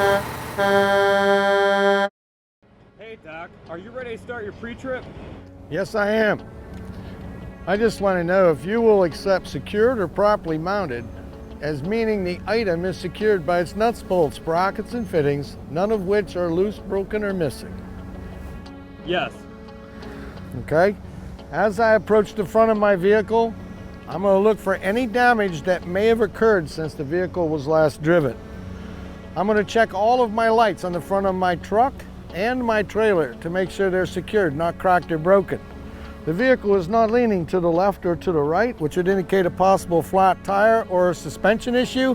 Hey Doc, are you ready to start your pre-trip? Yes, I am. I just want to know if you will accept secured or properly mounted, as meaning the item is secured by its nuts, bolts, sprockets, and fittings, none of which are loose, broken, or missing. Yes. Okay? As I approach the front of my vehicle, I'm going to look for any damage that may have occurred since the vehicle was last driven. I'm going to check all of my lights on the front of my truck and my trailer to make sure they're secured, not cracked or broken. The vehicle is not leaning to the left or to the right, which would indicate a possible flat tire or a suspension issue,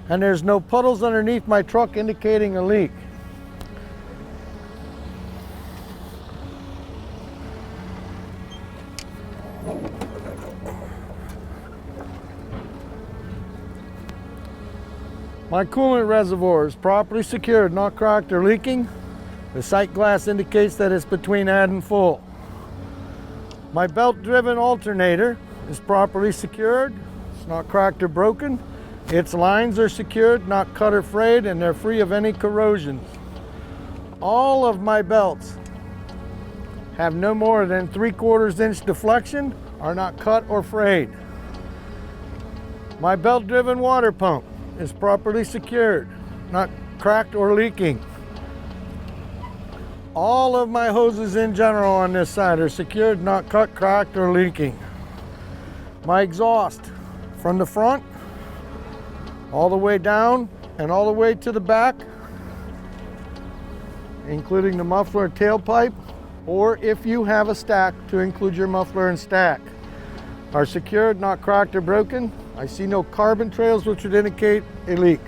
and there's no puddles underneath my truck indicating a leak. My coolant reservoir is properly secured, not cracked or leaking. The sight glass indicates that it's between add and full. My belt-driven alternator is properly secured. It's not cracked or broken. Its lines are secured, not cut or frayed, and they're free of any corrosion. All of my belts have no more than 3/4 inch deflection, are not cut or frayed. My belt-driven water pump is properly secured, not cracked or leaking. All of my hoses in general on this side are secured, not cut, cracked, or leaking. My exhaust from the front, all the way down and all the way to the back, including the muffler and tailpipe, or if you have a stack to include your muffler and stack, are secured, not cracked or broken. I see no carbon trails, which would indicate a leak.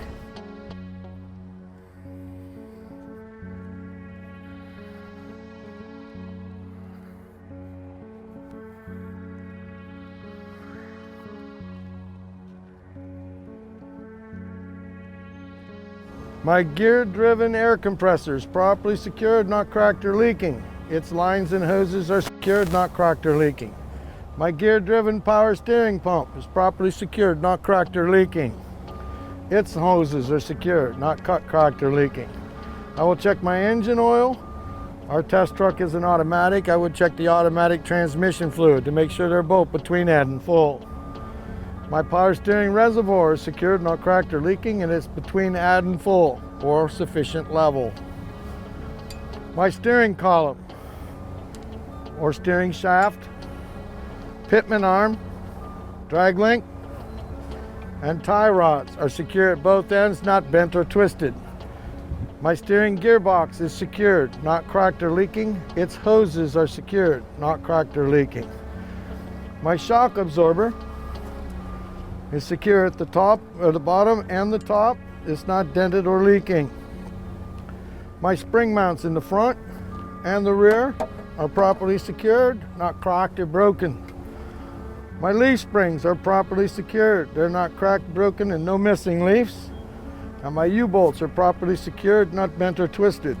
My gear-driven air compressor is properly secured, not cracked or leaking. Its lines and hoses are secured, not cracked or leaking. My gear-driven power steering pump is properly secured, not cracked or leaking. Its hoses are secured, not cut, cracked, or leaking. I will check my engine oil. Our test truck is an automatic. I would check the automatic transmission fluid to make sure they're both between add and full. My power steering reservoir is secured, not cracked or leaking, and it's between add and full or sufficient level. My steering column or steering shaft, pitman arm, drag link, and tie rods are secure at both ends, not bent or twisted. My steering gearbox is secured, not cracked or leaking. Its hoses are secured, not cracked or leaking. My shock absorber is secure at the top, or the bottom and the top. It's not dented or leaking. My spring mounts in the front and the rear are properly secured, not cracked or broken. My leaf springs are properly secured. They're not cracked, broken, and no missing leaves. And my U-bolts are properly secured, not bent or twisted.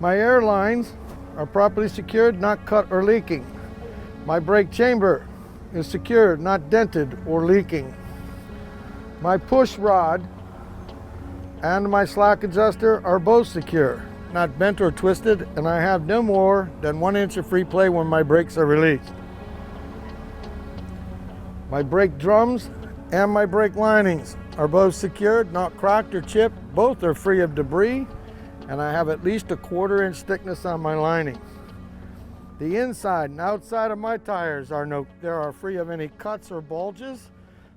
My air lines are properly secured, not cut or leaking. My brake chamber is secured, not dented or leaking. My push rod and my slack adjuster are both secure, not bent or twisted, and I have no more than 1 inch of free play when my brakes are released. My brake drums and my brake linings are both secured, not cracked or chipped. Both are free of debris, and I have at least a 1/4 inch thickness on my lining. The inside and outside of my tires are free of any cuts or bulges.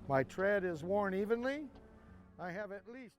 My tread is worn evenly. I have at least